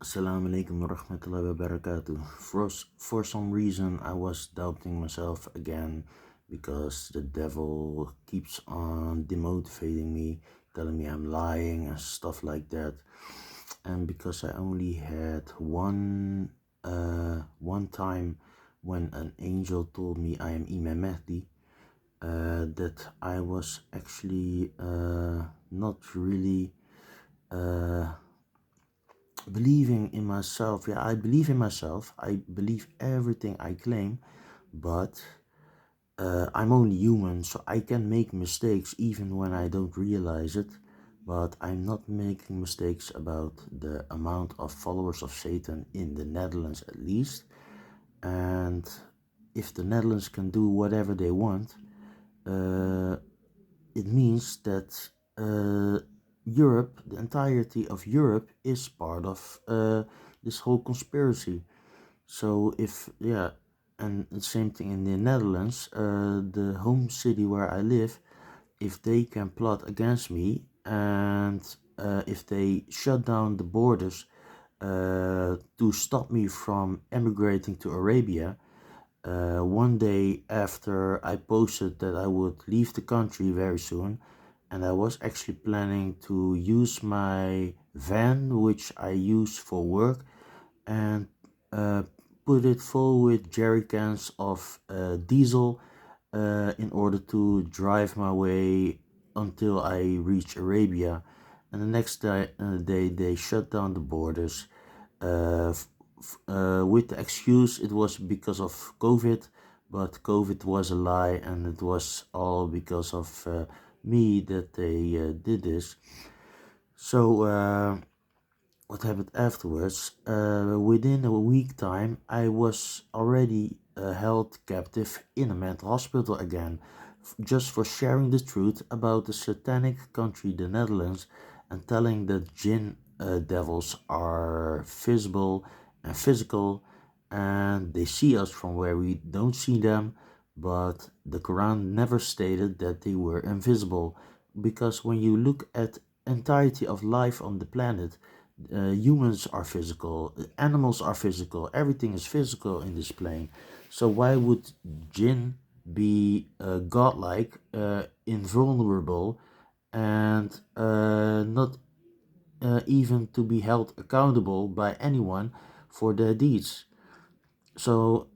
Salam, Aleykum, Arahmatulahi, Barakatuh. For some reason, I was doubting myself again because the devil keeps on demotivating me, telling me I'm lying and stuff like that. And because I only had one time when an angel told me I am Imam Mahdi, that I was actually not really uh, believing in myself. Yeah, I believe in myself. I believe everything I claim, but I'm only human, so I can make mistakes even when I don't realize it. But I'm not making mistakes about the amount of followers of Satan in the Netherlands, at least. And if the Netherlands can do whatever they want, uh, it means that Europe, the entirety of Europe, is part of this whole conspiracy. So if yeah, and the same thing in the Netherlands, the home city where I live, if they can plot against me and if they shut down the borders to stop me from emigrating to Arabia, one day after I posted that I would leave the country very soon, and I was actually planning to use my van, which I use for work, and uh, put it full with jerry cans of diesel in order to drive my way until I reach Arabia. And the next day they shut down the borders with the excuse it was because of COVID, but COVID was a lie and it was all because of me that they did this. So what happened afterwards? Within a week time, I was already held captive in a mental hospital again, just for sharing the truth about the satanic country, the Netherlands, and telling that jinn devils are visible and physical, and they see us from where we don't see them. But the Quran never stated that they were invisible, because when you look at entirety of life on the planet, humans are physical, animals are physical, everything is physical in this plane. So why would jinn be godlike, invulnerable, and not even to be held accountable by anyone for their deeds? So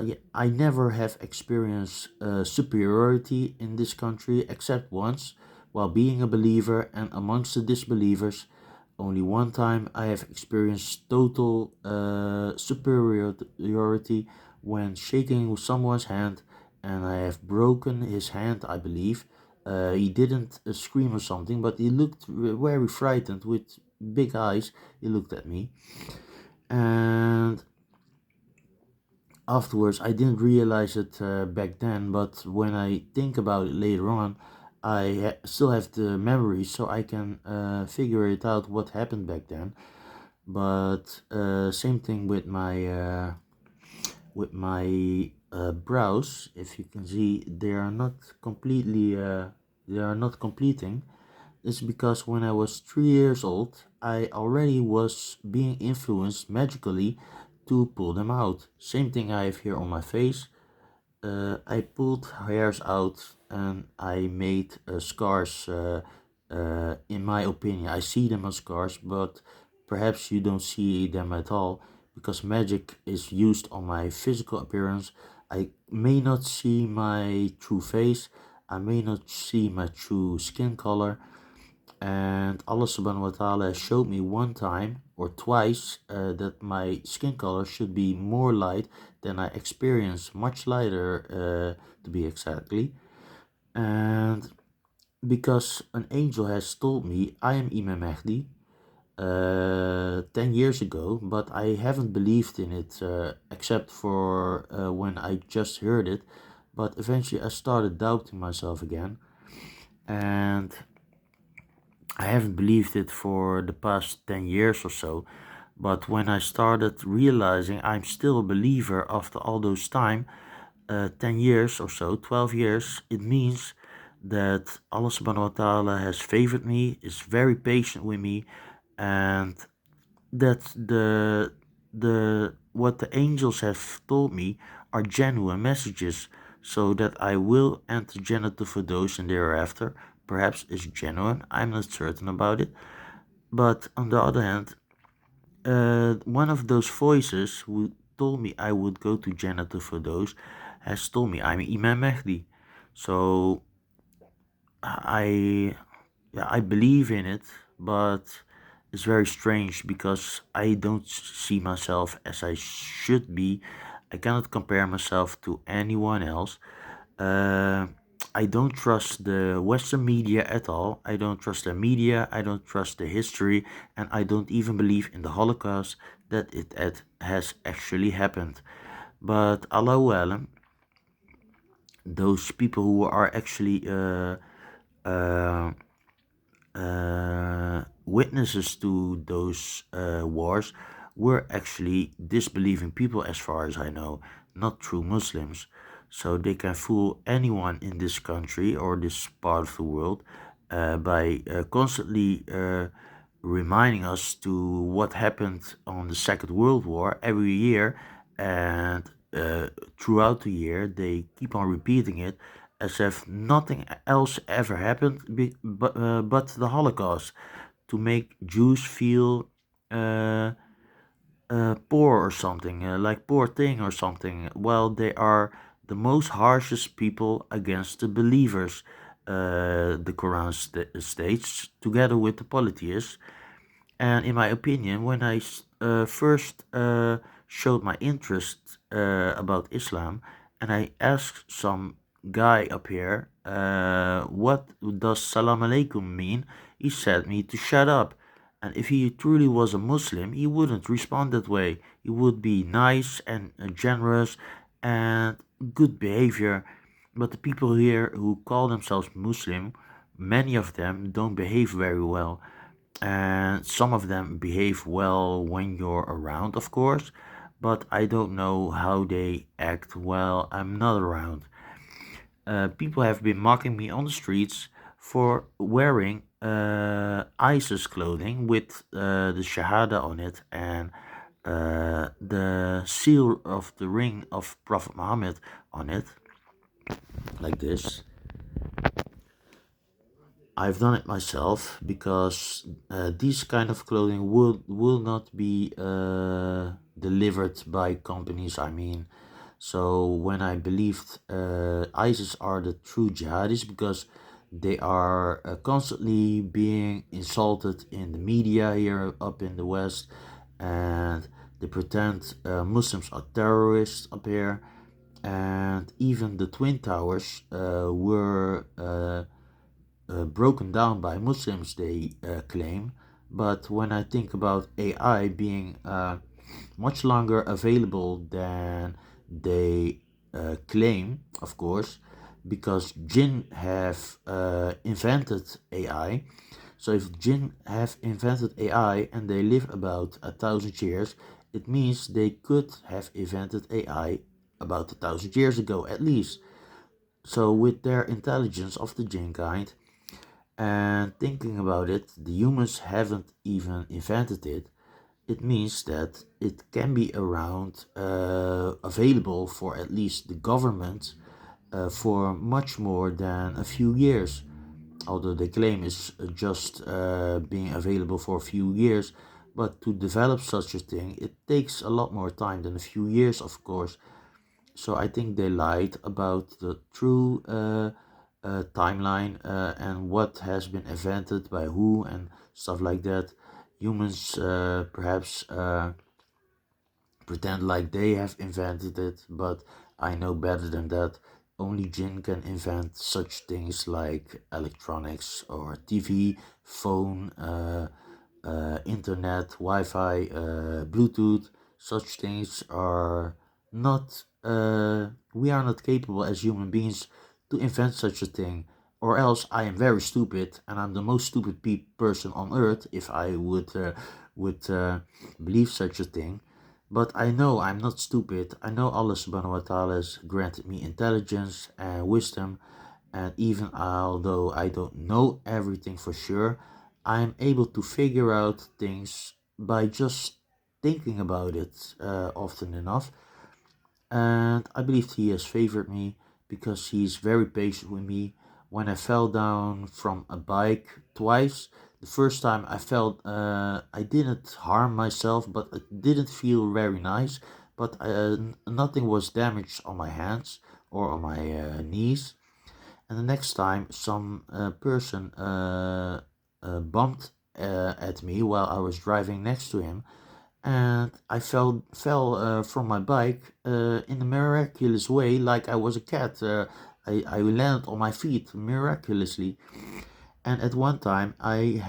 yeah, I never have experienced superiority in this country except once while being a believer and amongst the disbelievers. Only one time I have experienced total superiority when shaking someone's hand, and I have broken his hand, I believe. He didn't scream or something, but he looked very frightened with big eyes. He looked at me, and afterwards I didn't realize it back then, but when I think about it later on, I still have the memory, so I can figure it out what happened back then. But same thing with my brows. If you can see, they are not completing. It's because when I was 3 years old, I already was being influenced magically to pull them out. Same thing I have here on my face. I pulled hairs out and I made scars. In my opinion, I see them as scars, but perhaps you don't see them at all because magic is used on my physical appearance. I may not see my true face, I may not see my true skin color, and Allah subhanahu wa ta'ala showed me one time or twice that my skin color should be more light than I experience, much lighter to be exactly. And because an angel has told me I am Imam Mahdi 10 years ago, but I haven't believed in it except for when I just heard it. But eventually I started doubting myself again, and I haven't believed it for the past 10 years or so, but when I started realizing I'm still a believer after all those time, 10 years or so, 12 years, it means that Allah subhanahu wa ta'ala has favored me, is very patient with me, and that the what the angels have told me are genuine messages, so that I will enter Jannah for those and thereafter perhaps is genuine. I'm not certain about it. But on the other hand, one of those voices who told me I would go to Jannah for those has told me I'm Imam Mahdi. So I yeah, I believe in it, but it's very strange because I don't see myself as I should be. I cannot compare myself to anyone else. Uh, I don't trust the Western media at all. I don't trust the media. I don't trust the history, and I don't even believe in the Holocaust that it has actually happened. But Allahu Alam, those people who are actually uh, witnesses to those wars were actually disbelieving people, as far as I know, not true Muslims. So they can fool anyone in this country or this part of the world by constantly reminding us to what happened on the Second World War every year, and throughout the year they keep on repeating it as if nothing else ever happened but the Holocaust, to make Jews feel uh, poor or something, like poor thing or something, while they are the most harshest people against the believers. The Quran states, together with the polytheists. And in my opinion, when I first showed my interest about Islam, and I asked some guy up here, what does Salam Aleykum mean? He said me to shut up. And if he truly was a Muslim, he wouldn't respond that way. He would be nice and generous and good behavior. But the people here who call themselves Muslim, many of them don't behave very well, and some of them behave well when you're around, of course, but I don't know how they act while I'm not around. People have been mocking me on the streets for wearing ISIS clothing with the Shahada on it and the seal of the ring of Prophet Muhammad on it, like this. I've done it myself because these kind of clothing will not be delivered by companies. I mean, so when I believed ISIS are the true jihadis because they are constantly being insulted in the media here up in the West, and they pretend Muslims are terrorists up here, and even the Twin Towers were broken down by Muslims, they claim. But when I think about AI being much longer available than they claim, of course, because jinn have invented AI. So if jinn have invented AI and they live about 1,000 years, it means they could have invented AI about 1,000 years ago at least. So with their intelligence of the jinn kind, and thinking about it, the humans haven't even invented it. It means that it can be around, available for at least the government for much more than a few years. Although they claim it's just being available for a few years, but to develop such a thing, it takes a lot more time than a few years, of course. So I think they lied about the true timeline and what has been invented by who and stuff like that. Humans perhaps pretend like they have invented it, but I know better than that. Only jinn can invent such things like electronics or TV, phone, internet, Wi-Fi, Bluetooth. Such things are not. We are not capable as human beings to invent such a thing. Or else I am very stupid, and I'm the most stupid person on earth if I would believe such a thing. But I know I'm not stupid. I know Allah subhanahu wa ta'ala has granted me intelligence and wisdom, and even although I don't know everything for sure, I'm able to figure out things by just thinking about it often enough. And I believe he has favored me because he's very patient with me. When I fell down from a bike twice, the first time I felt I didn't harm myself, but it didn't feel very nice. But nothing was damaged on my hands or on my knees. And the next time, some person bumped at me while I was driving next to him, and I fell from my bike in a miraculous way, like I was a cat. I landed on my feet miraculously, and at one time I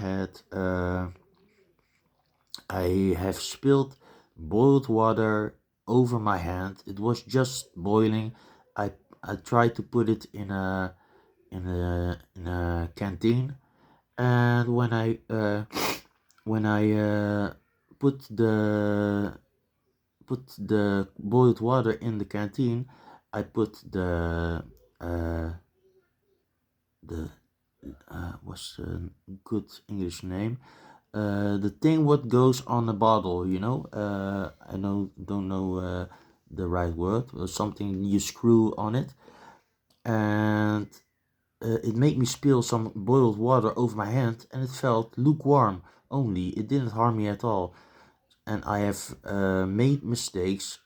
have spilled boiled water over my hand. It was just boiling. I I tried to put it in a canteen, and when I put the boiled water in the canteen, I put uh, the what's a good English name? The thing what goes on a bottle, I don't know the right word. Something you screw on it, and it made me spill some boiled water over my hand, and it felt lukewarm only. It didn't harm me at all. And I have made mistakes.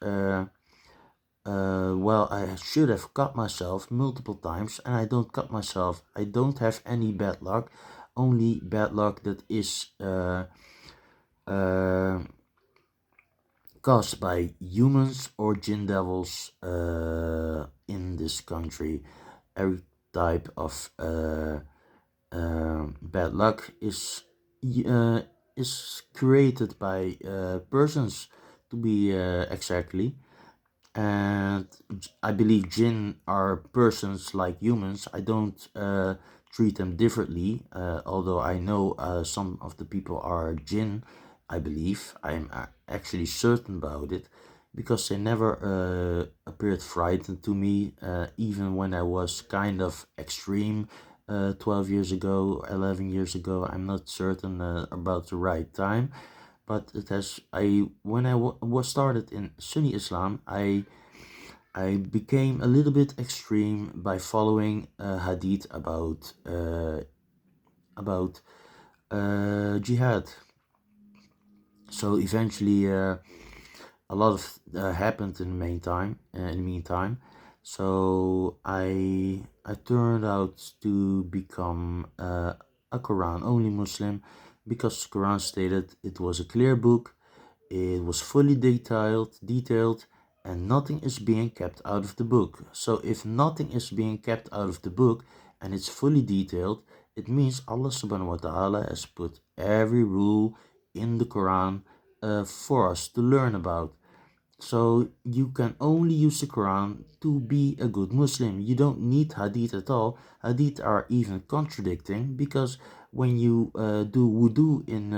Well, I should have cut myself multiple times, and I don't cut myself. I don't have any bad luck, only bad luck that is uh, caused by humans or jinn devils in this country. Every type of bad luck uh, is created by persons, to be exactly. And I believe jinn are persons like humans. I don't treat them differently, although I know some of the people are jinn. I believe I'm actually certain about it because they never appeared frightened to me, even when I was kind of extreme 12 years ago, 11 years ago. I'm not certain about the right time, but it has. I when I was started in Sunni Islam, I became a little bit extreme by following a hadith about jihad. So eventually, a lot of happened in the meantime. So I turned out to become a Quran only Muslim because Quran stated it was a clear book. It was fully detailed, and nothing is being kept out of the book. So if nothing is being kept out of the book and it's fully detailed, it means Allah subhanahu wa ta'ala has put every rule in the Quran for us to learn about. So you can only use the Quran to be a good Muslim. You don't need hadith at all. Hadith are even contradicting because when you do wudu in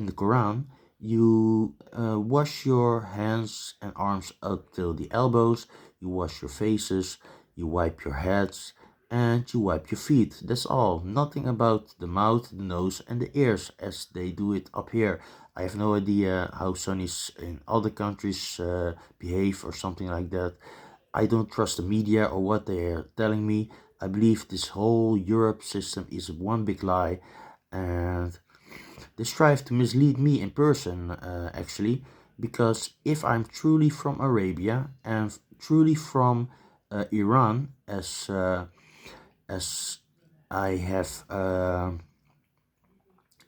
the Quran, you wash your hands and arms up till the elbows, you wash your faces, you wipe your heads, and you wipe your feet. That's all. Nothing about the mouth, the nose, and the ears as they do it up here. I have no idea how Sunnis in other countries behave or something like that. I don't trust the media or what they are telling me. I believe this whole Europe system is one big lie, and they strive to mislead me in person, actually, because if I'm truly from Arabia and truly from Iran, as I have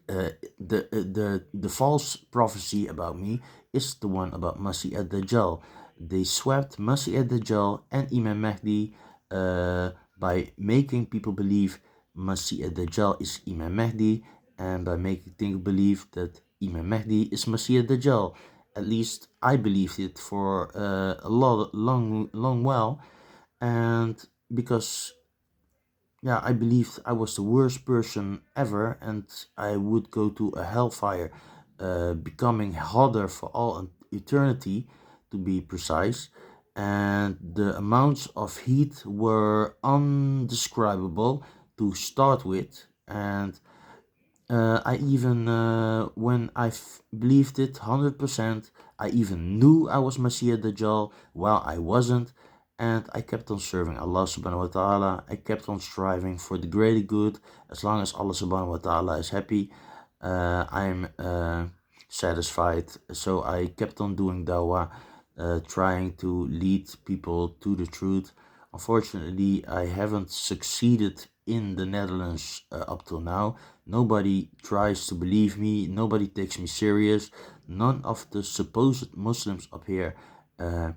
the false prophecy about me is the one about Masih ad-Dajjal. They swapped Masih ad-Dajjal and Imam Mahdi by making people believe Masih ad-Dajjal is Imam Mahdi, and by making people believe that Imam Mahdi is Masih ad-Dajjal. At least I believed it for a long while, and because yeah, I believed I was the worst person ever, and I would go to a hellfire, becoming hotter for all eternity, to be precise. And the amounts of heat were undescribable to start with, and I even, when believed it 100%, I even knew I was Messiah Dajjal while I wasn't, and I kept on serving Allah subhanahu wa ta'ala. I kept on striving for the greater good. As long as Allah subhanahu wa ta'ala is happy, I'm satisfied. So I kept on doing dawah, trying to lead people to the truth. Unfortunately, I haven't succeeded in the Netherlands up till now. Nobody tries to believe me, nobody takes me serious. None of the supposed Muslims up here uh,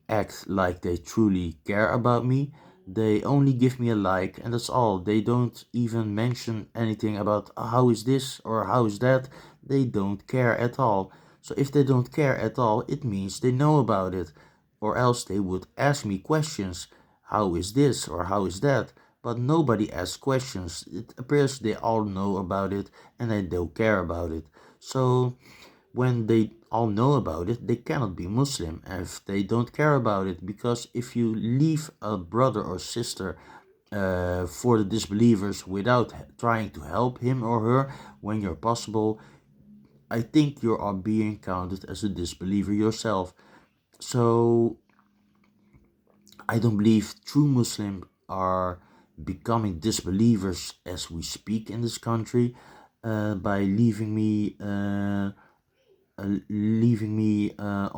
act like they truly care about me. They only give me a like, and that's all. They don't even mention anything about how is this or how is that. They don't care at all. So if they don't care at all, it means they know about it, or else they would ask me questions. How is this or how is that? But nobody asks questions. It appears they all know about it and they don't care about it. So when they all know about it, they cannot be Muslim if they don't care about it. Because if you leave a brother or sister for the disbelievers without trying to help him or her when you're possible, I think you are being counted as a disbeliever yourself. So I don't believe true Muslims are becoming disbelievers as we speak in this country by leaving me on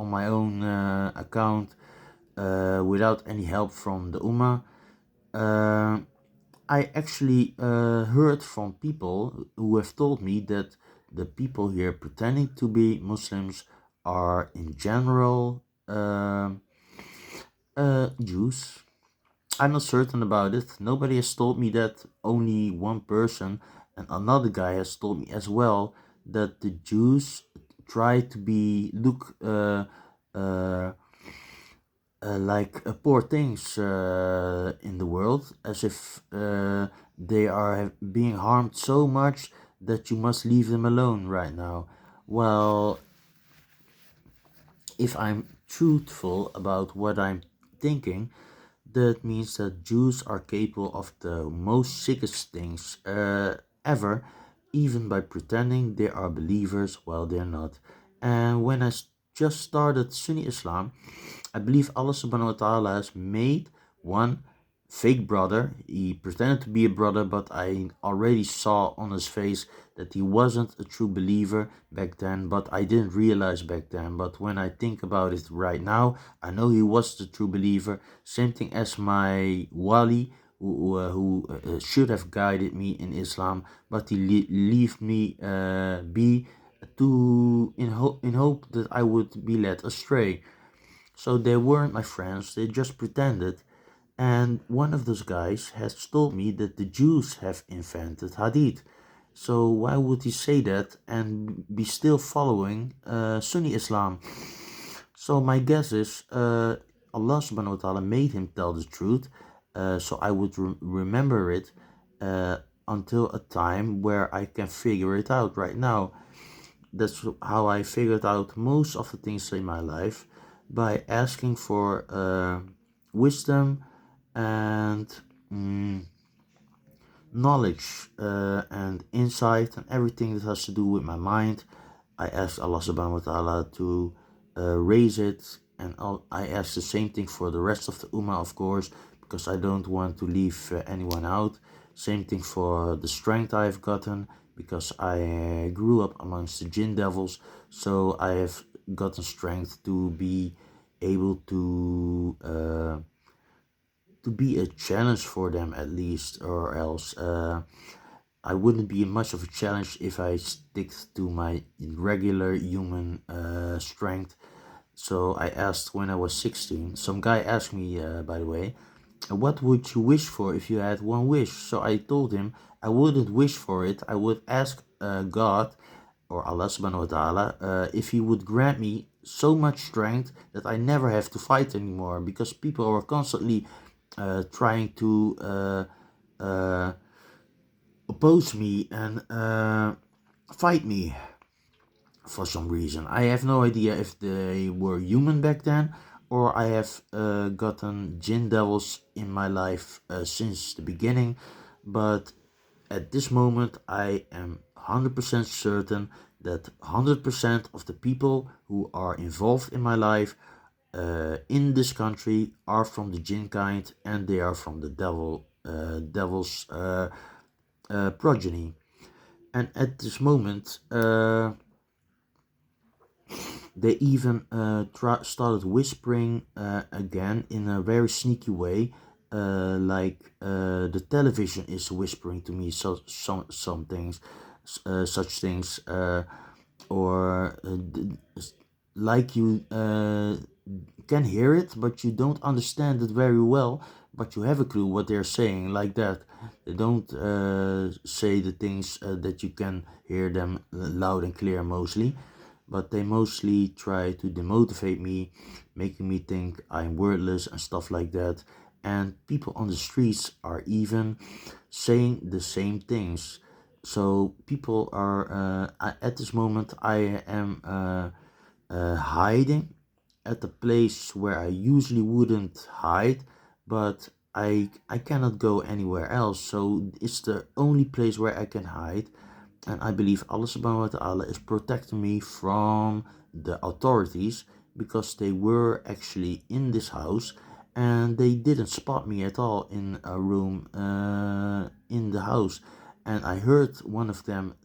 my own account without any help from the Ummah. Uh, I actually heard from people who have told me that the people here pretending to be Muslims are in general Jews. I'm not certain about it. Nobody has told me that. Only one person and another guy has told me as well that the Jews try to be look uh, like poor things in the world, as if they are being harmed so much that you must leave them alone right now. Well, if I'm truthful about what I'm thinking, that means that Jews are capable of the most sickest things ever, even by pretending they are believers while they're not. And when just started Sunni Islam, I believe Allah subhanahu wa ta'ala has made one fake brother. He pretended to be a brother, but I already saw on his face that he wasn't a true believer back then, but I didn't realize back then. But when I think about it right now, I know he was the true believer. Same thing as my wali, who should have guided me in Islam, but he left me be in hope that I would be led astray. So they weren't my friends, they just pretended. And one of those guys has told me that the Jews have invented Hadith. So why would he say that and be still following Sunni Islam? So my guess is Allah subhanahu wa ta'ala made him tell the truth, so I would remember it uh, until a time where I can figure it out right now. That's how I figured out most of the things in my life, by asking for wisdom and mm, knowledge and insight and everything that has to do with my mind. I asked Allah subhanahu wa ta'ala to raise it, and I ask the same thing for the rest of the Ummah, of course, because I don't want to leave anyone out. Same thing for the strength I've gotten, because I grew up amongst the jinn devils, so I have gotten strength to be able to be a challenge for them at least, or else I wouldn't be much of a challenge if I stick to my regular human strength. So I asked when I was 16. Some guy asked me, by the way, what would you wish for if you had one wish? So I told him I wouldn't wish for it. I would ask God or Allah subhanahu wa ta'ala if he would grant me so much strength that I never have to fight anymore, because people are constantly trying to oppose me and fight me for some reason. I have no idea if they were human back then, or I have gotten jinn devils in my life since the beginning. But at this moment, I am 100% certain that 100% of the people who are involved in my life in this country are from the jinn kind, and they are from the devil's progeny. And at this moment, they even started whispering again in a very sneaky way, like the television is whispering to me some things, such things, or like you can hear it, but you don't understand it very well, but you have a clue what they're saying, like that. They don't say the things that you can hear them loud and clear mostly, but they mostly try to demotivate me, making me think I'm worthless and stuff like that. And people on the streets are even saying the same things. So people are, at this moment, I am hiding at the place where I usually wouldn't hide, but I cannot go anywhere else. So it's the only place where I can hide, and I believe Allah subhanahu wa ta'ala is protecting me from the authorities, because they were actually in this house and they didn't spot me at all in a room in the house. And I heard one of them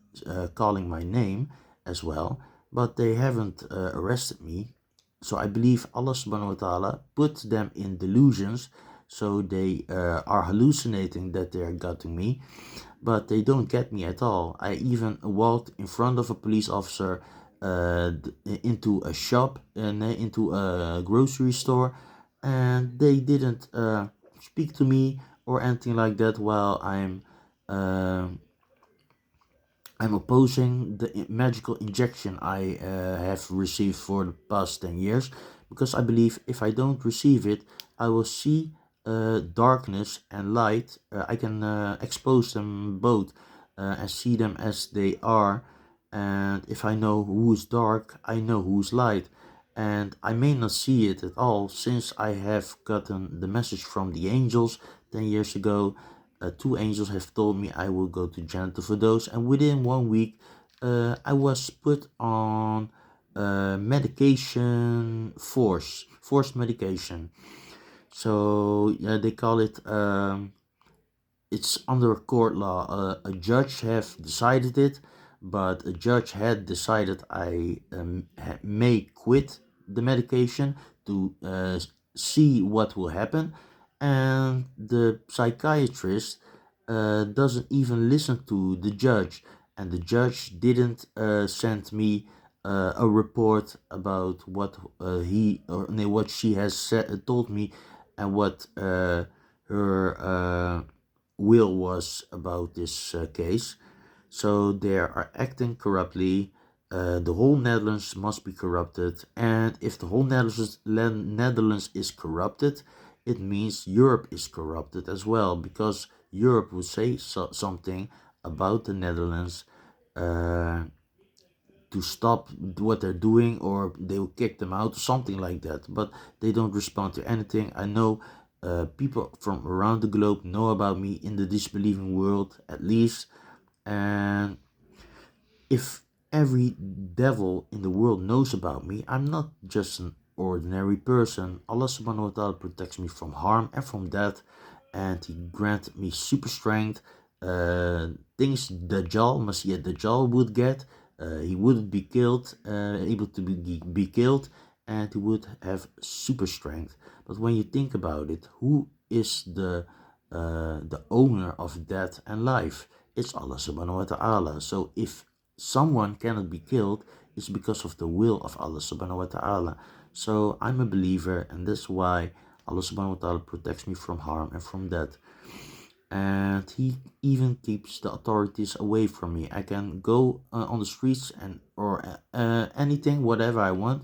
calling my name as well, but they haven't arrested me. So I believe Allah subhanahu wa ta'ala put them in delusions, so they are hallucinating that they are getting me, but they don't get me at all. I even walked in front of a police officer into a shop and into a grocery store, and they didn't speak to me or anything like that, while uh, I'm opposing the magical injection I have received for the past 10 years, because I believe if I don't receive it, I will see darkness and light. I can expose them both and see them as they are. And if I know who is dark, I know who is light. And I may not see it at all, since I have gotten the message from the angels 10 years ago. Two angels have told me I will go to Jannah for those, and within 1 week, I was put on medication, forced medication. So yeah, they call it. It's under a court law. A judge have decided it, but a judge had decided I may quit the medication to see what will happen, and the psychiatrist doesn't even listen to the judge, and the judge didn't send me a report about what he or no, what she has told me, and what her will was about this case. So they are acting corruptly. The whole Netherlands must be corrupted, and if the whole Netherlands is corrupted, it means Europe is corrupted as well, because Europe will say something about the Netherlands to stop what they're doing, or they will kick them out, something like that. But they don't respond to anything. I know people from around the globe know about me in the disbelieving world, at least. And if every devil in the world knows about me, I'm not just an ordinary person. Allah subhanahu wa ta'ala protects me from harm and from death, and He granted me super strength. Things Masih Dajjal would get. He wouldn't be killed, able to be killed, and he would have super strength. But when you think about it, who is the owner of death and life? It's Allah subhanahu wa ta'ala. So if someone cannot be killed, it's because of the will of Allah subhanahu wa ta'ala. So I'm a believer, and that's why Allah subhanahu wa ta'ala protects me from harm and from death. And He even keeps the authorities away from me. I can go on the streets and or anything, whatever I want,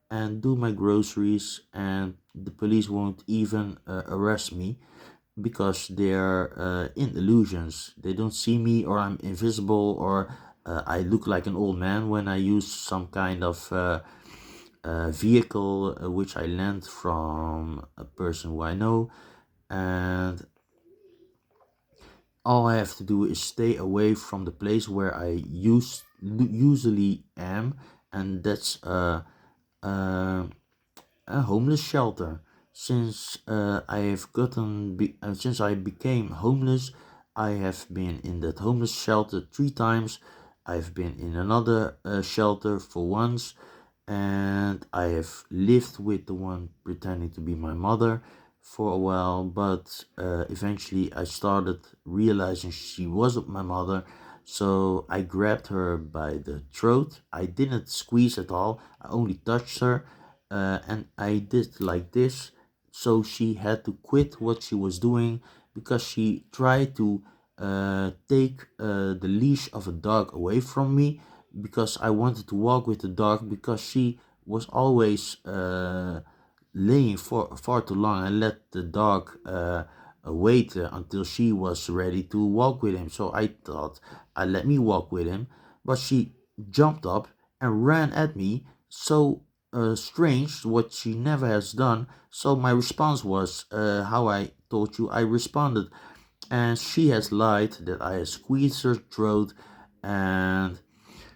and do my groceries, and the police won't even arrest me, because they're in illusions. They don't see me, or I'm invisible, or I look like an old man when I use some kind of vehicle which I lent from a person who I know. And all I have to do is stay away from the place where I usually am, and that's uh, a homeless shelter. Since I became homeless, I have been in that homeless shelter 3 times. I've been in another shelter for once, and I have lived with the one pretending to be my mother for a while, but eventually I started realizing she wasn't my mother, so I grabbed her by the throat. I didn't squeeze at all, I only touched her, and I did like this, so she had to quit what she was doing because she tried to take the leash of a dog away from me because I wanted to walk with the dog because she was always laying for far too long and let the dog wait until she was ready to walk with him. So I thought, let me walk with him, but she jumped up and ran at me. So strange, what she never has done. So my response was how I told you I responded, and she has lied that I squeezed her throat, and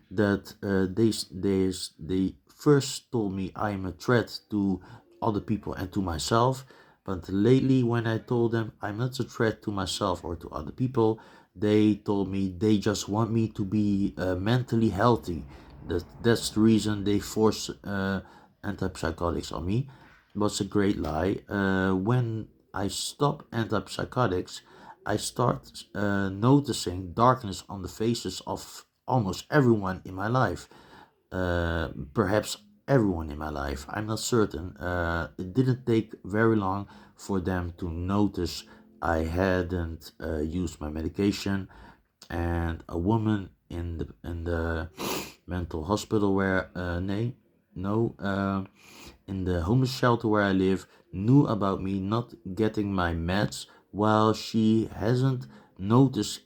that they first told me I am a threat to other people and to myself. But lately, when I told them I'm not a threat to myself or to other people, they told me they just want me to be mentally healthy. That's the reason they force antipsychotics on me. But it's a great lie. When I stop antipsychotics, I start noticing darkness on the faces of almost everyone in my life. Perhaps everyone in my life. I'm not certain. It didn't take very long for them to notice I hadn't used my medication, and a woman in the mental hospital where no in the homeless shelter where I live knew about me not getting my meds, while she hasn't noticed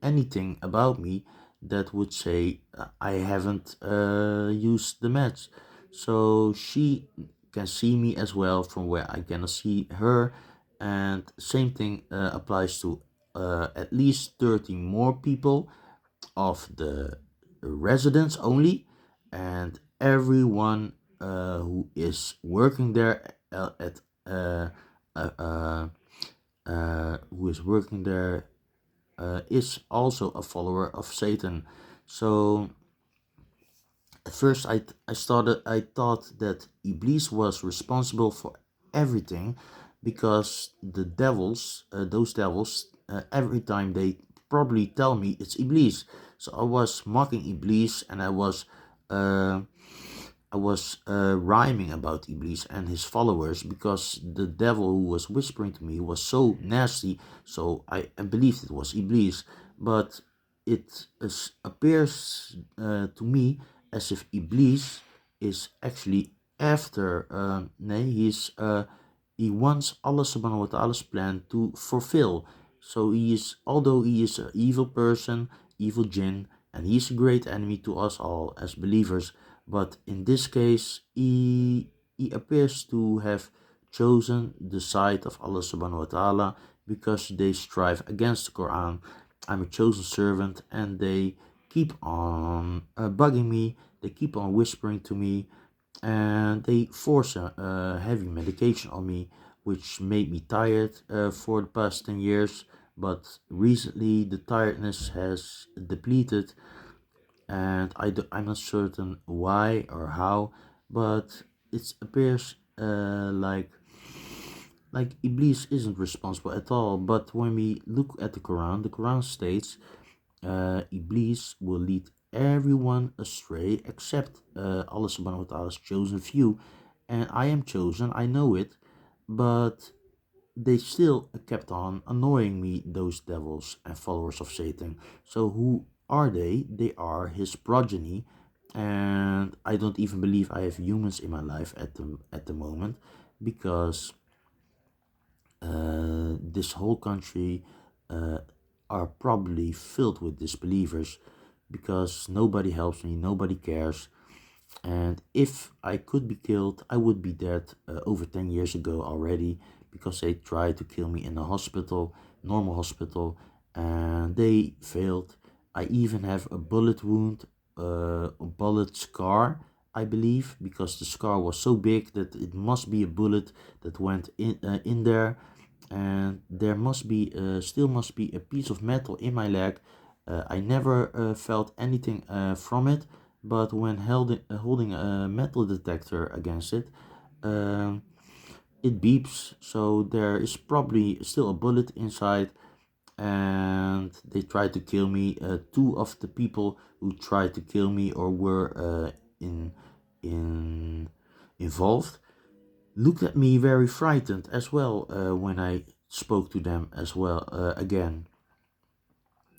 anything about me that would say I haven't used the meds. So she can see me as well from where I cannot see her, and same thing applies to at least 30 more people of the residents only, and everyone who is working there at uh, uh, who is working there is also a follower of Satan. So at first I thought that Iblis was responsible for everything, because the devils, those devils, every time they probably tell me it's Iblis. So I was mocking Iblis, and uh, rhyming about Iblis and his followers, because the devil who was whispering to me was so nasty. So I believed it was Iblis, but it appears to me as if Iblis is actually after. He wants Allah Subhanahu wa Taala's plan to fulfill. So although he is an evil person, evil jinn, and he is a great enemy to us all as believers, but in this case, he appears to have chosen the side of Allah Subhanahu wa Taala because they strive against the Quran. I'm a chosen servant, and they keep on bugging me. They keep on whispering to me, and they force a heavy medication on me, which made me tired for the past 10 years. But recently, the tiredness has depleted, and I'm not certain why or how, but it appears like Iblis isn't responsible at all. But when we look at the Quran states Iblis will lead everyone astray except Allah subhanahu wa ta'ala's chosen few. And I am chosen, I know it, but they still kept on annoying me, those devils and followers of Satan. So who are they? They are his progeny, and I don't even believe I have humans in my life at the moment, because this whole country uh, are probably filled with disbelievers, because nobody helps me, nobody cares. And if I could be killed, I would be dead over 10 years ago already, because they tried to kill me in a hospital, normal hospital, and they failed. I even have a bullet wound, a bullet scar, I believe, because the scar was so big that it must be a bullet that went in there, and there must be still must be a piece of metal in my leg. I never felt anything from it, but when holding a metal detector against it, um, it beeps. So there is probably still a bullet inside, and they tried to kill me. Two of the people who tried to kill me or were in in involved looked at me very frightened as well when I spoke to them as well again.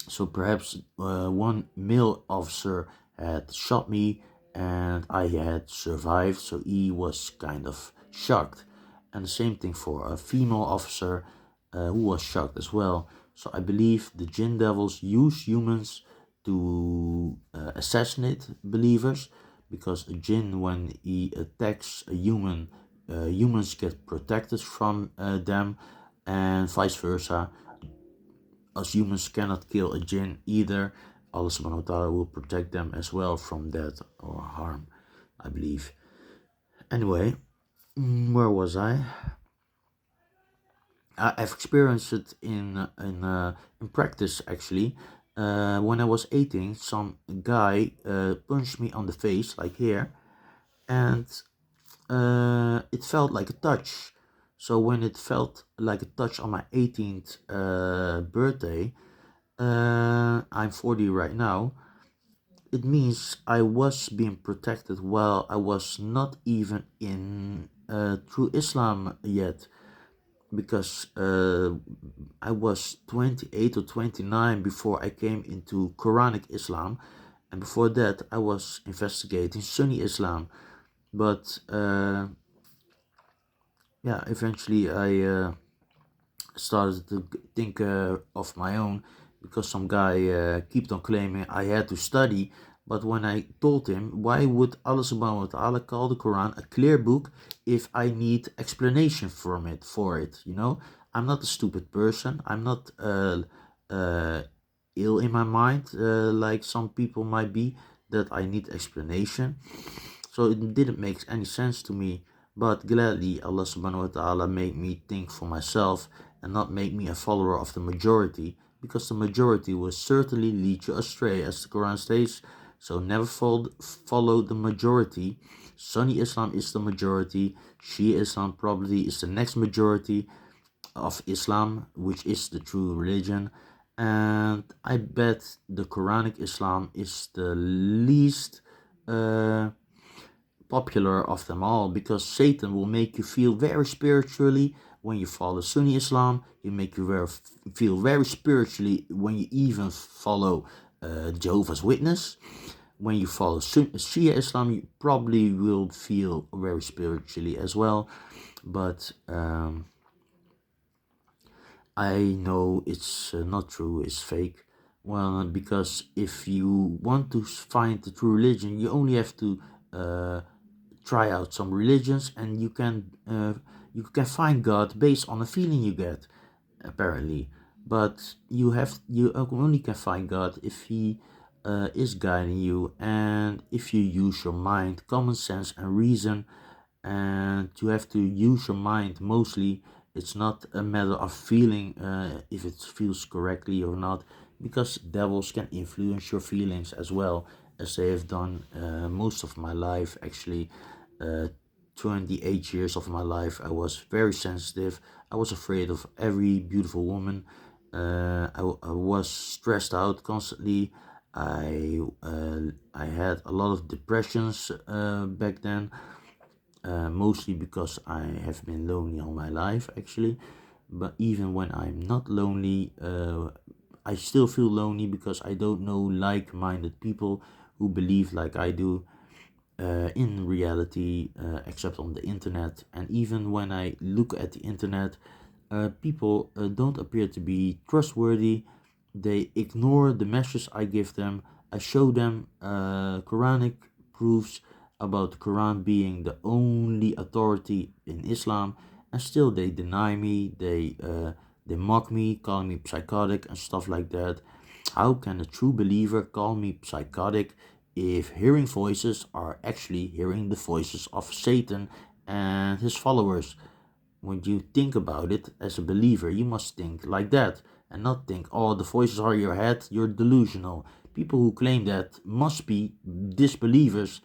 So perhaps one male officer had shot me and I had survived, so he was kind of shocked. And the same thing for a female officer who was shocked as well. So I believe the jinn devils use humans to assassinate believers, because a jinn, when he attacks a human, humans get protected from them, and vice versa. As humans cannot kill a jinn either, Allah subhanahu wa ta'ala will protect them as well from death or harm, I believe. Anyway, where was I? I've experienced it in practice actually. When I was 18, some guy punched me on the face, like here, and it felt like a touch. So when it felt like a touch on my 18th birthday, I'm 40 right now. It means I was being protected while I was not even in true Islam yet, because I was 28 or 29 before I came into Quranic Islam, and before that I was investigating Sunni Islam. But yeah, eventually I started to think of my own, because some guy kept on claiming I had to study. But when I told him, why would Allah subhanahu wa ta'ala call the Quran a clear book if I need explanation from it for it? You know, I'm not a stupid person. I'm not uh, ill in my mind like some people might be, that I need explanation. So it didn't make any sense to me. But gladly, Allah subhanahu wa ta'ala made me think for myself and not make me a follower of the majority, because the majority will certainly lead you astray, as the Quran states. So never follow the majority. Sunni Islam is the majority. Shia Islam probably is the next majority of Islam, which is the true religion. And I bet the Quranic Islam is the least popular of them all, because Satan will make you feel very spiritually when you follow Sunni Islam. He make you feel very spiritually when you even follow Jehovah's Witness. When you follow Shia Islam, you probably will feel very spiritually as well. But I know it's not true, it's fake. Well, because if you want to find the true religion, you only have to try out some religions, and you can find God based on a feeling you get, apparently. But you only can find God if He is guiding you, and if you use your mind, common sense, and reason. And you have to use your mind mostly. It's not a matter of feeling if it feels correctly or not, because devils can influence your feelings as well, as they have done most of my life actually. uh, 28 years of my life I was very sensitive. I was afraid of every beautiful woman. I was stressed out constantly. I had a lot of depressions back then, mostly because I have been lonely all my life actually. But even when I'm not lonely, I still feel lonely, because I don't know like-minded people who believe like I do in reality, except on the internet. And even when I look at the internet, people don't appear to be trustworthy. They ignore the message I give them. I show them Quranic proofs about the Quran being the only authority in Islam, and still they deny me. They They mock me, calling me psychotic and stuff like that. How can a true believer call me psychotic if hearing voices are actually hearing the voices of Satan and his followers? When you think about it as a believer, you must think like that and not think, oh, the voices are in your head, you're delusional. People who claim that must be disbelievers,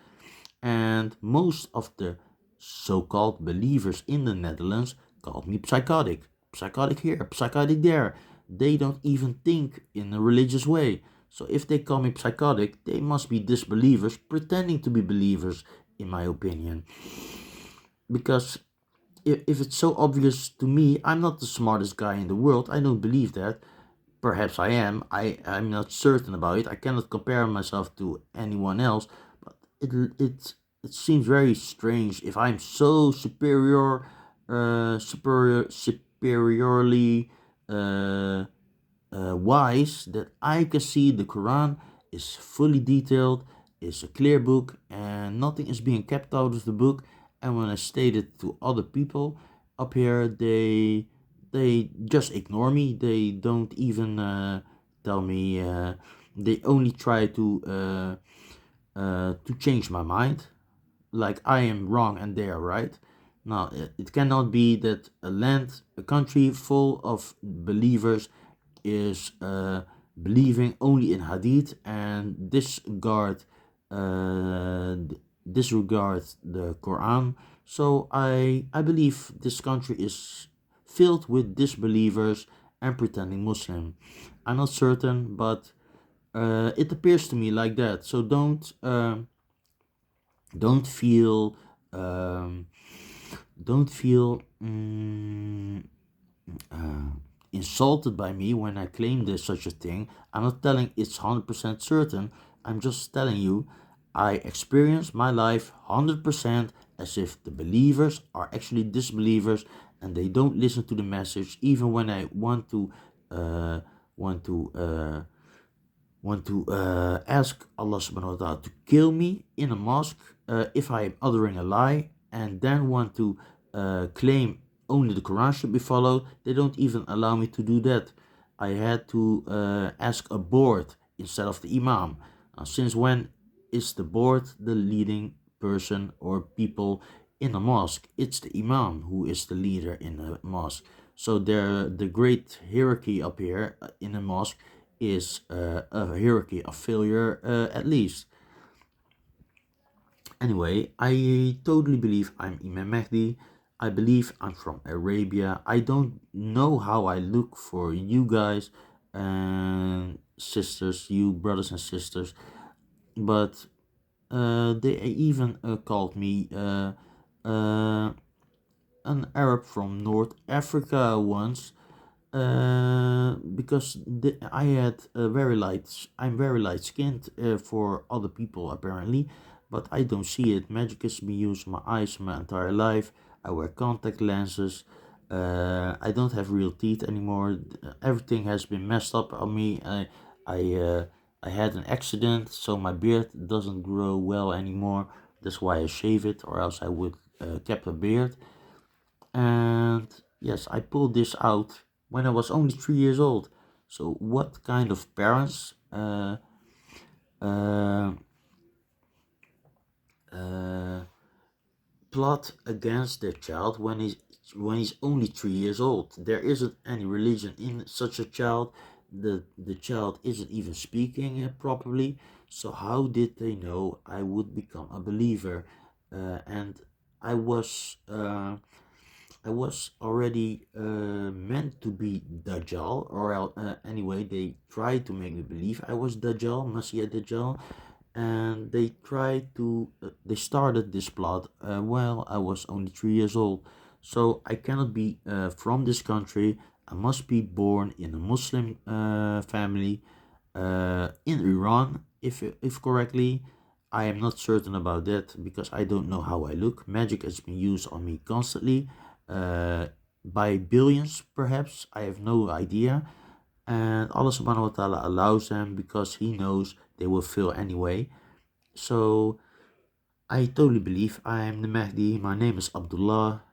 and most of the so called believers in the Netherlands called me psychotic. Psychotic here, psychotic there. They don't even think in a religious way. So if they call me psychotic, they must be disbelievers pretending to be believers, in my opinion. Because if it's so obvious to me, I'm not the smartest guy in the world. I don't believe that. Perhaps I am. I'm not certain about it. I cannot compare myself to anyone else. But it seems very strange if I'm so superiorly uh, wise that I can see the Quran is fully detailed, is a clear book, and nothing is being kept out of the book. And when I state it to other people up here, they just ignore me. They don't even tell me. They only try to change my mind, like I am wrong and they are right. Now, it cannot be that a country full of believers is believing only in hadith and uh, disregard the Quran. So I believe this country is filled with disbelievers and pretending Muslim. I'm not certain, but it appears to me like that. So don't feel um, don't feel uh, insulted by me when I claim there's such a thing. I'm not telling it's 100% certain. I'm just telling you I experience my life 100% as if the believers are actually disbelievers and they don't listen to the message even when I uh, want to uh, ask Allah subhanahu wa ta'ala to kill me in a mosque if I am uttering a lie, and then want to claim only the Quran should be followed. They don't even allow me to do that. I had to ask a board instead of the Imam. Since when is the board the leading person or people in a mosque? It's the Imam who is the leader in a mosque. So the great hierarchy up here in a mosque is a hierarchy of failure, at least. Anyway, I totally believe I'm Imam Mahdi. I believe I'm from Arabia. I don't know how I look for you guys and sisters, you brothers and sisters, but they even called me uh, an Arab from North Africa once, because I had I'm very light skinned for other people apparently, but I don't see it. Magic has been used my eyes my entire life. I wear contact lenses. I don't have real teeth anymore. Everything has been messed up on me. I I had an accident, so my beard doesn't grow well anymore. That's why I shave it, or else I would kept a beard. And yes, I pulled this out when I was only 3 years old. So, what kind of parents uh, uh, plot against their child when he's only 3 years old? There isn't any religion in such a child. The child isn't even speaking properly. So, how did they know I would become a believer? And I was. I was already meant to be Dajjal, or anyway, they tried to make me believe I was Dajjal, Messiah Dajjal, and they started this plot while I was only 3 years old. So I cannot be from this country. I must be born in a Muslim family in Iran, if correctly. I am not certain about that because I don't know how I look. Magic has been used on me constantly, uh, by billions, perhaps. I have no idea. And Allah subhanahu wa ta'ala allows them because He knows they will fail anyway. So I totally believe I am the Mahdi. My name is Abdullah.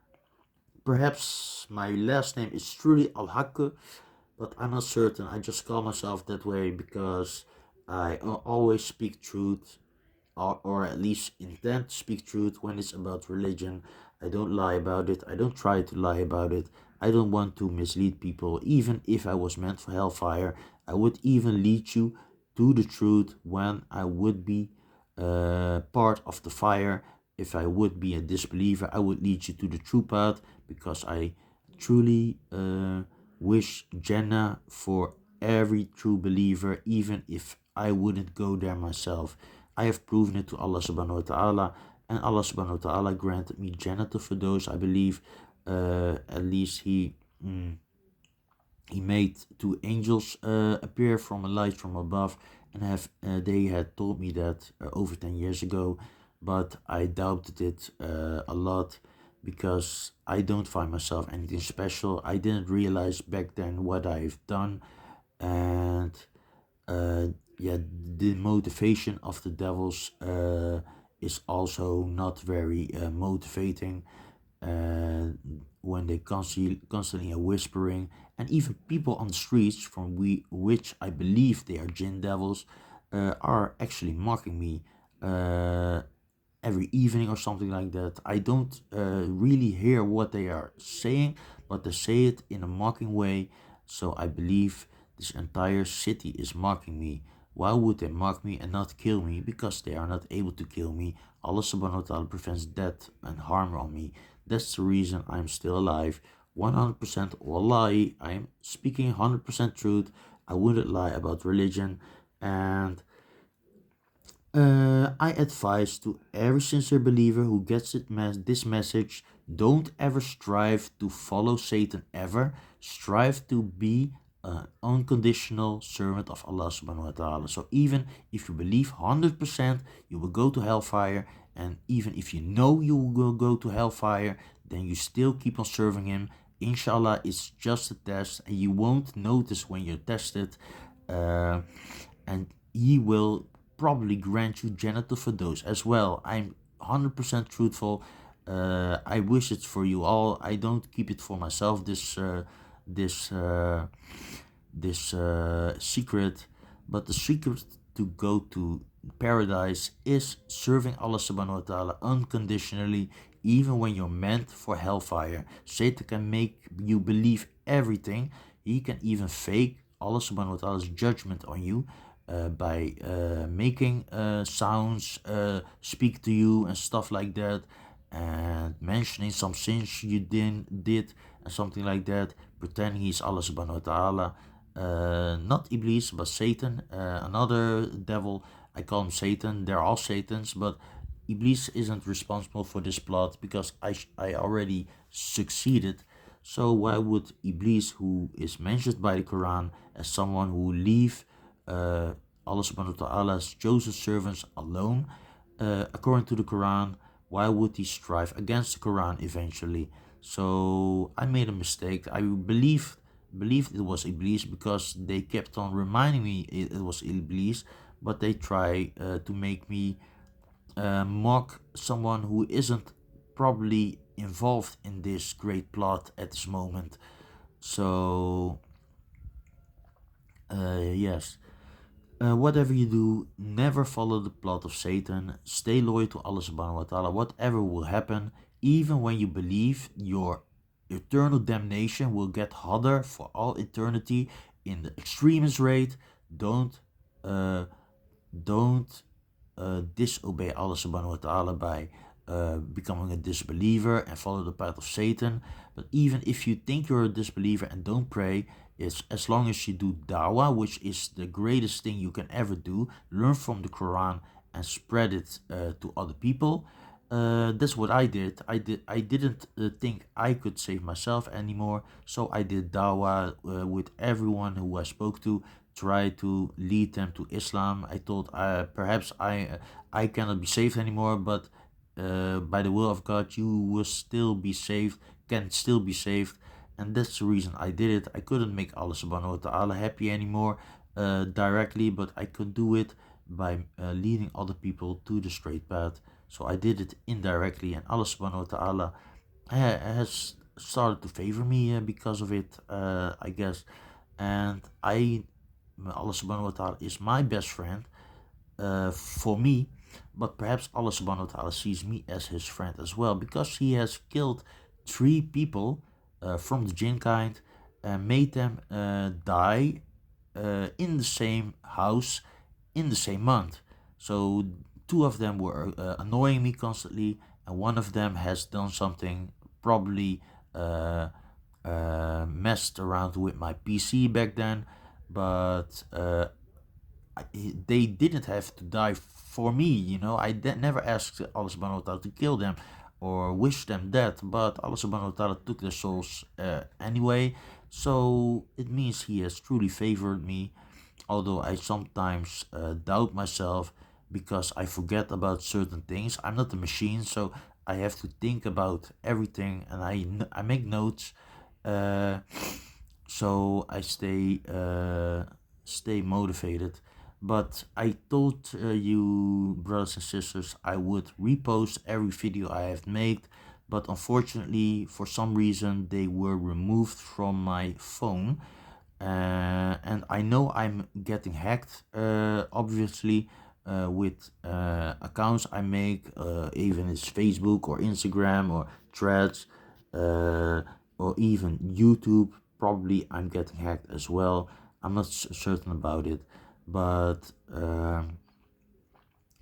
Perhaps my last name is truly Al Haqqu, but I'm not certain. I just call myself that way because I always speak truth, or at least intend to speak truth when it's about religion. I don't lie about it. I don't try to lie about it. I don't want to mislead people. Even if I was meant for hellfire, I would even lead you to the truth when I would be part of the fire. If I would be a disbeliever, I would lead you to the true path because I truly wish Jannah for every true believer, even if I wouldn't go there myself. I have proven it to Allah subhanahu wa ta'ala, and Allah subhanahu wa ta'ala granted me Jannah for those I believe. At least he made two angels appear from a light from above, and have they had told me that over 10 years ago, but I doubted it a lot because I don't find myself anything special. I didn't realize back then what I've done, and uh, yeah, the motivation of the devils is also not very motivating. uh, when they constantly are whispering, and even people on the streets from which I believe they are jinn devils are actually mocking me uh, every evening or something like that. I don't really hear what they are saying, but they say it in a mocking way. So I believe this entire city is mocking me. Why would they mock me and not kill me? Because they are not able to kill me. Allah subhanahu wa ta'ala prevents death and harm on me. That's the reason I'm still alive. 100% wallahi, I am speaking 100% truth. I wouldn't lie about religion, and I advise to every sincere believer who gets this message: don't ever strive to follow Satan ever. Strive to be an unconditional servant of Allah subhanahu wa ta'ala. So even if you believe 100% you will go to hellfire, and even if you know you will go to hellfire, then you still keep on serving him. Inshallah, it's just a test, and you won't notice when you're tested. Uh, and he will probably grant you Jannah for those as well. I'm 100% truthful. I wish it for you all. I don't keep it for myself. This secret, but the secret to go to paradise is serving Allah subhanahu wa ta'ala unconditionally, even when you're meant for hellfire. Satan can make you believe everything. He can even fake Allah subhanahu wa ta'ala's judgment on you by making sounds speak to you and stuff like that, and mentioning some sins you did and something like that, pretending he's Allah subhanahu wa ta'ala. Not Iblis, but Satan, another devil. I call him Satan. They're all Satans, but Iblis isn't responsible for this plot because I already succeeded. So why would Iblis, who is mentioned by the Quran as someone who leave Allah subhanahu wa ta'ala's chosen servants alone, according to the Quran, why would he strive against the Quran eventually? So I made a mistake. I believed it was Iblis because they kept on reminding me it was Iblis, but they try to make me mock someone who isn't probably involved in this great plot at this moment. So yes. Whatever you do, never follow the plot of Satan. Stay loyal to Allah subhanahu wa ta'ala. Whatever will happen, even when you believe your eternal damnation will get hotter for all eternity in the extremist rate, don't uh, don't disobey Allah subhanahu wa ta'ala by becoming a disbeliever and follow the path of Satan. But even if you think you're a disbeliever and don't pray, it's as long as you do dawah, which is the greatest thing you can ever do, learn from the Quran and spread it to other people. That's what I did. I didn't think I could save myself anymore, so I did dawah with everyone who I spoke to, try to lead them to Islam. I thought perhaps I cannot be saved anymore, but by the will of God, you will still be saved, can still be saved, and that's the reason I did it. I couldn't make Allah subhanahu wa ta'ala happy anymore directly, but I could do it by leading other people to the straight path. So I did it indirectly, and Allah subhanahu wa ta'ala has started to favor me because of it, I guess. And Allah subhanahu wa ta'ala is my best friend for me, but perhaps Allah subhanahu wa ta'ala sees me as his friend as well, because he has killed 3 people from the jinn kind and made them die in the same house in the same month. So 2 of them were annoying me constantly, and one of them has done something, probably messed around with my PC back then, but they didn't have to die for me, I never asked Allah subhanahu wa ta'ala to kill them or wish them death, but Allah subhanahu wa ta'ala took their souls anyway. So it means he has truly favored me, although I sometimes doubt myself because I forget about certain things. I'm not a machine, so I have to think about everything, and I make notes, uh, so I stay motivated. But I told you, brothers and sisters, I would repost every video I have made, but unfortunately, for some reason, they were removed from my phone. And I know I'm getting hacked, obviously, with accounts I make, even it's Facebook or Instagram or Threads, or even YouTube. Probably I'm getting hacked as well. I'm not certain about it, but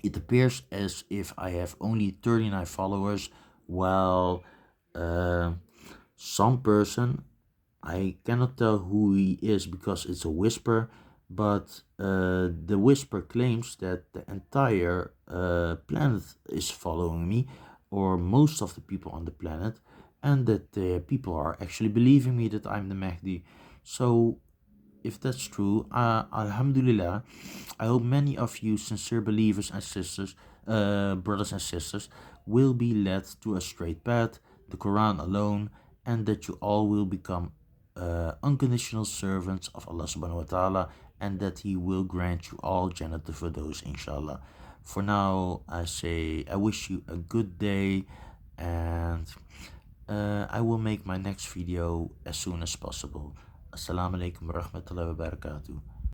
it appears as if I have only 39 followers, while uh, some person, I cannot tell who he is because it's a whisper, but the whisper claims that the entire planet is following me, or most of the people on the planet, and that the people are actually believing me that I'm the Mahdi. So if that's true, Alhamdulillah, I hope many of you sincere believers and sisters, brothers and sisters, will be led to a straight path, the Quran alone, and that you all will become unconditional servants of Allah subhanahu wa ta'ala, and that He will grant you all Jannat al-Firdaus, inshallah. For now, I say I wish you a good day, and I will make my next video as soon as possible. Assalamu alaikum wa rahmatullahi wa barakatuh.